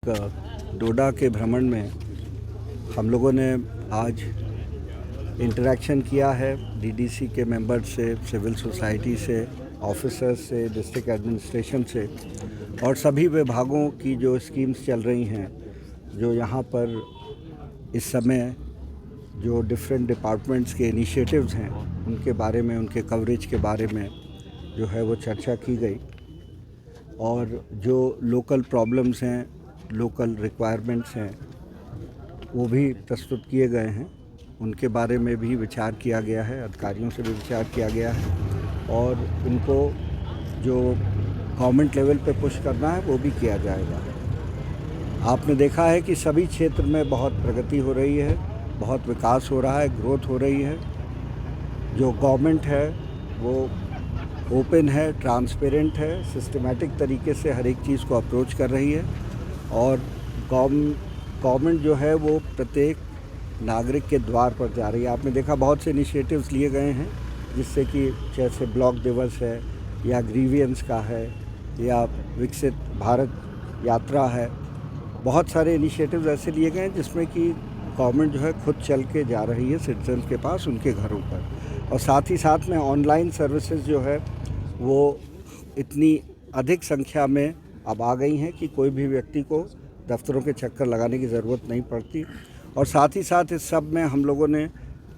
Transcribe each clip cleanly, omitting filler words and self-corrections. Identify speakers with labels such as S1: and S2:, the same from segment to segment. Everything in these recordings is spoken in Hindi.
S1: डोडा के भ्रमण में हम लोगों ने आज इंटरेक्शन किया है डीडीसी के मेंबर से, सिविल सोसाइटी से, ऑफिसर्स से, डिस्ट्रिक्ट एडमिनिस्ट्रेशन से और सभी विभागों की जो स्कीम्स चल रही हैं, जो यहाँ पर इस समय जो डिफरेंट डिपार्टमेंट्स के इनिशिएटिव्स हैं उनके बारे में, उनके कवरेज के बारे में जो है वो चर्चा की गई और जो लोकल प्रॉब्लम्स हैं, लोकल रिक्वायरमेंट्स हैं वो भी प्रस्तुत किए गए हैं। उनके बारे में भी विचार किया गया है, अधिकारियों से भी विचार किया गया है और इनको जो गवर्नमेंट लेवल पे पुश करना है वो भी किया जाएगा। आपने देखा है कि सभी क्षेत्र में बहुत प्रगति हो रही है, बहुत विकास हो रहा है, ग्रोथ हो रही है। जो गवर्नमेंट है वो ओपन है, ट्रांसपेरेंट है, सिस्टमैटिक तरीके से हर एक चीज़ को अप्रोच कर रही है और गवर्नमेंट जो है वो प्रत्येक नागरिक के द्वार पर जा रही है। आपने देखा बहुत से इनिशिएटिव्स लिए गए हैं जिससे कि जैसे ब्लॉक दिवस है या ग्रीवियंस का है या विकसित भारत यात्रा है। बहुत सारे इनिशिएटिव्स ऐसे लिए गए हैं जिसमें कि गवर्नमेंट जो है खुद चल के जा रही है सिटीजन के पास, उनके घरों पर। और साथ ही साथ में ऑनलाइन सर्विसेज जो है वो इतनी अधिक संख्या में अब आ गई हैं कि कोई भी व्यक्ति को दफ्तरों के चक्कर लगाने की ज़रूरत नहीं पड़ती। और साथ ही साथ इस सब में हम लोगों ने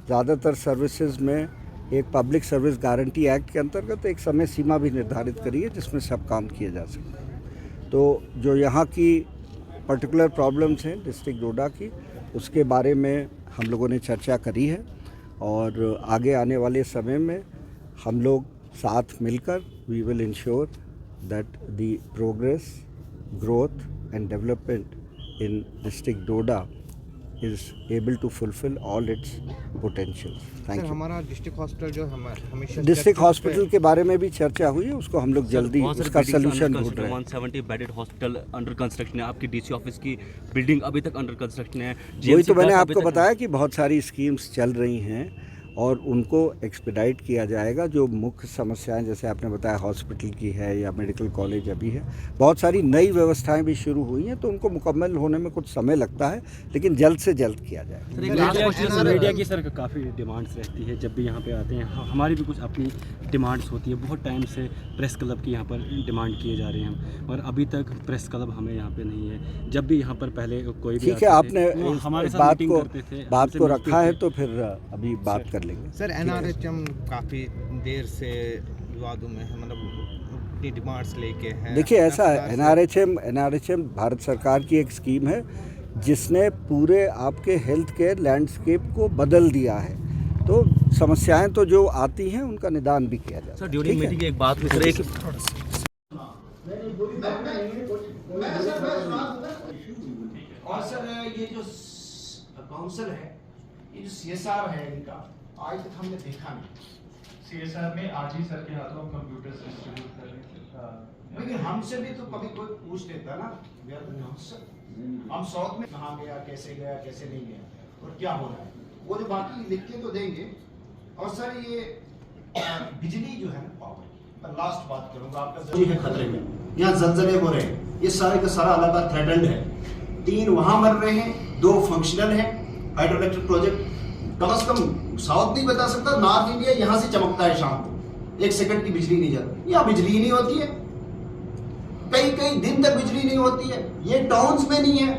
S1: ज़्यादातर सर्विसेज में एक पब्लिक सर्विस गारंटी एक्ट के अंतर्गत एक समय सीमा भी निर्धारित करी है जिसमें सब काम किए जा सकते हैं। तो जो यहाँ की पर्टिकुलर प्रॉब्लम्स हैं डिस्ट्रिक्ट डोडा की, उसके बारे में हम लोगों ने चर्चा करी है और आगे आने वाले समय में हम लोग साथ मिलकर we will ensure that the progress, growth and development in district Doda is able to fulfill all its potentials. Thank you.
S2: हमारा डिस्ट्रिक्ट हॉस्पिटल जो हमेशा
S1: डिस्ट्रिक्ट हॉस्पिटल के बारे में भी चर्चा हुई है, उसको हम लोग जल्दी उसका सलूशन ढूंढ रहे हैं।
S3: 170 बेडेड हॉस्पिटल अंडर कंस्ट्रक्शन है, आपकी डीसी ऑफिस की बिल्डिंग अभी तक अंडर कंस्ट्रक्शन है।
S1: वही तो मैंने आपको बताया कि बहुत सारी स्कीम्स चल रही हैं और उनको एक्सपेडाइट किया जाएगा। जो मुख्य समस्याएं जैसे आपने बताया हॉस्पिटल की है या मेडिकल कॉलेज अभी है, बहुत सारी नई व्यवस्थाएं भी शुरू हुई हैं तो उनको मुकम्मल होने में कुछ समय लगता है, लेकिन जल्द से जल्द किया जाएगा।
S4: मीडिया की सर काफ़ी डिमांड्स रहती है जब भी यहाँ पे आते हैं, हमारी भी कुछ अपनी डिमांड्स होती है। बहुत टाइम से प्रेस क्लब की यहाँ पर डिमांड किए जा रहे हैं और अभी तक प्रेस क्लब हमें यहाँ पे नहीं है। जब भी यहाँ पर पहले कोई भी
S1: ठीक है, आपने
S4: हमारे
S1: इस
S4: साथ
S1: बात को रखा है तो फिर अभी बात कर लेंगे।
S2: सर एनआरएचएम काफ़ी देर से विवादों में है, मतलब अपनी डिमांड्स लेके हैं।
S1: देखिए ऐसा है, एनआरएचएम भारत सरकार की एक स्कीम है जिसने पूरे आपके हेल्थ केयर लैंडस्केप को बदल दिया है। तो समस्याएं तो जो आती हैं उनका निदान भी किया जाता है।
S3: सर ड्यूरिंग मीटिंग एक बात सर एक
S5: और सर ये जो काउंसिल है, ये जो सीएसआर है इनका आज तक हमने देखा नहीं।
S6: सीएसआर में आज ही सर के हाथों कंप्यूटर से डिस्ट्रीब्यूट कर रहे थे।
S5: लेकिन हमसे भी तो कभी कोई पूछ लेता ना, हम साउथ में कहाँ गया, कैसे नहीं गया और क्या हो रहा है, वो जो बाकी लिख के तो देंगे। और सर ये बिजली जो है ना, पावर, लास्ट बात करूंगा आपका है खतरे में, यहाँ जलजले हो रहे हैं, ये सारे का सारा इलाका थ्रेटेंड है। 3 वहां मर रहे हैं, 2 फंक्शनल है हाइड्रो इलेक्ट्रिक प्रोजेक्ट। कम से कम साउथ नहीं बता सकता, नॉर्थ इंडिया यहाँ से चमकता है शाम को, 1 सेकंड की बिजली नहीं जाती, यहाँ बिजली ही नहीं होती है, कई दिन तक बिजली नहीं होती है। ये टाउन्स में नहीं है,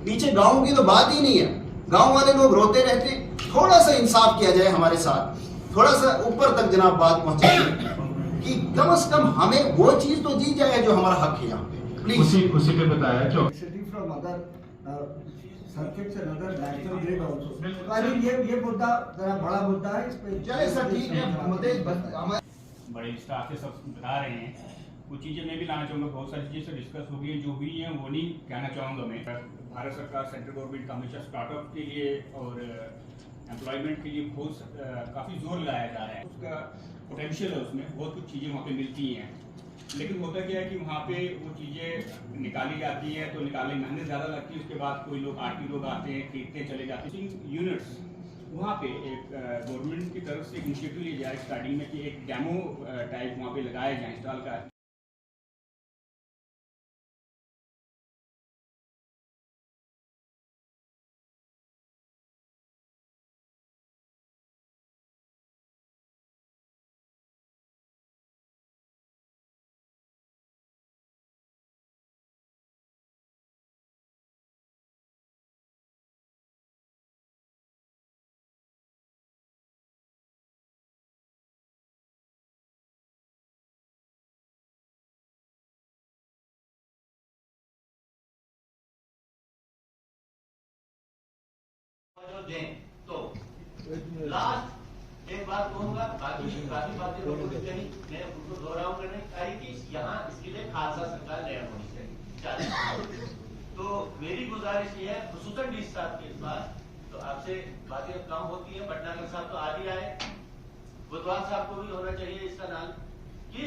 S5: पीछे गांव की तो बात ही नहीं है, गांव वाले लोग रोते रहते। थोड़ा सा इंसाफ किया जाए हमारे साथ, थोड़ा सा ऊपर तक जनाब बात पहुंचाइए कि कम से कम हमें वो चीज तो दी जाए जो हमारा हक है यहाँ पे, प्लीज।
S6: उसी पे बताया जो
S7: circuits and other national grid also. I mean ये मुद्दा जरा बड़ा मुद्दा है, इस पे
S5: चले सर ठीक है,
S8: बड़े स्टाफ के सब बता रहे हैं। कुछ चीज़ें मैं भी लाना चाहूँगा, बहुत सारी चीज़ें से डिस्कस हो गई जो हुई हैं वो नहीं कहना चाहूँगा मैं। भारत सरकार सेंट्रल गवर्नमेंट का हमेशा स्टार्टअप के लिए और एम्प्लॉयमेंट के लिए बहुत काफ़ी जोर लगाया जा रहा है। उसका पोटेंशियल है, उसमें बहुत कुछ चीज़ें वहाँ पे मिलती हैं, लेकिन होता क्या है कि वहाँ पे वो चीज़ें निकाली जाती है तो निकालने में मेहनत ज़्यादा लगती है। उसके बाद कोई लोग आरटी लोग आते हैं, खरीदते चले जाते हैं। यूनिट्स वहाँ पे एक गवर्नमेंट की तरफ से इनिशिएटिव लिया जाए स्टार्टिंग में कि एक डेमो टाइप वहाँ पे लगाया जाए इंस्टॉल का।
S9: दें। तो लास्ट एक बात कहूंगा, बाकी बातें लोगों ने कही, मैं उनको दोहराऊंगा नहीं, कही कि यहाँ इसके लिए खालसा सरकार लैंड होनी चाहिए। तो मेरी गुजारिश ये है, खुसूसन डी साहब के पास तो आपसे बातें कम होती है, भटनागर साहब तो आज ही आए, बुधवार साहब को भी होना चाहिए इसका नाम, कि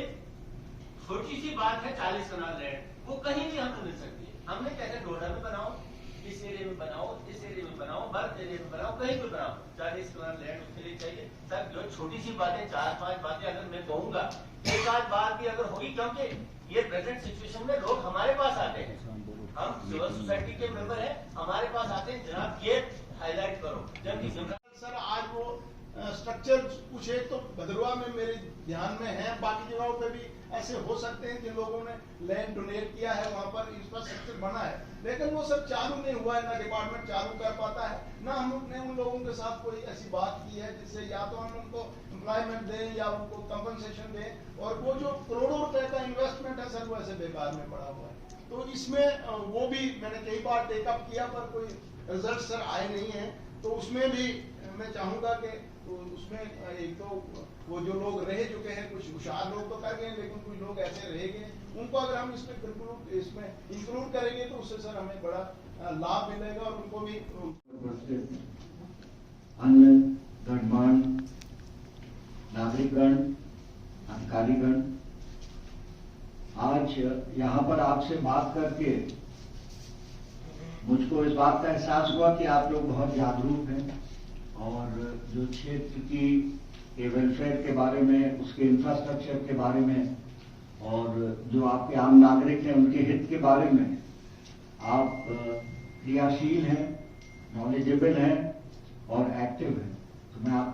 S9: छोटी सी बात है 40 कनाल लैंड, वो कहीं भी हमें मिल सकती है। हमने कहते डोडा में बनाओ, इस एरिया में बनाओ, इस एरिया में बनाओ, बर्थ एरिया में बनाओ, कहीं भी बनाओ, 40 कनाल लैंड उसके लिए चाहिए। सर जो छोटी सी बातें 4-5 बातें अगर मैं कहूंगा, एक आध बात भी अगर होगी, क्योंकि ये प्रेजेंट सिचुएशन में लोग हमारे पास आते हैं, हम सिविल सोसाइटी के मेंबर हैं, हमारे पास आते हैं, जनाब ये हाईलाइट करो। जबकि
S5: सर आज वो स्ट्रक्चर कुछ एक तो भद्रवा में मेरे ध्यान में है, बाकी जगहों पे भी ऐसे हो सकते हैं जिन लोगों ने लैंड डोनेट किया है, वहां पर इंफ्रास्ट्रक्चर बना है, लेकिन वो सब चालू नहीं हुआ है, ना डिपार्टमेंट चालू कर पाता है, ना हमने उन लोगों के साथ कोई ऐसी बात की है जिससे या तो हम उनको एम्प्लॉयमेंट दें या उनको कंपनसेशन दें, और वो जो करोड़ों रुपए का इन्वेस्टमेंट है सर वो ऐसे बेकार में पड़ा हुआ है। तो इसमें वो भी मैंने कई बार टेकअप किया पर कोई रिजल्ट सर आए नहीं है। तो उसमें भी मैं चाहूंगा कि तो उसमें एक तो वो जो लोग रह चुके हैं, कुछ होशियार लोग तो कर गए, लेकिन कुछ लोग ऐसे रह गए, उनको अगर हम इसमें इंक्लूड करेंगे तो उससे सर हमें बड़ा लाभ मिलेगा और उनको भी
S10: अन्य गणमान्य नागरिकगण, अधिकारीगण, आज यहाँ पर आपसे बात करके मुझको इस बात का एहसास हुआ कि आप लोग बहुत जागरूक हैं और जो क्षेत्र की के वेलफेयर के बारे में, उसके इंफ्रास्ट्रक्चर के बारे में और जो आपके आम नागरिक हैं उनके हित के बारे में आप क्रियाशील हैं, नॉलेजेबल हैं और एक्टिव हैं। तो मैं आप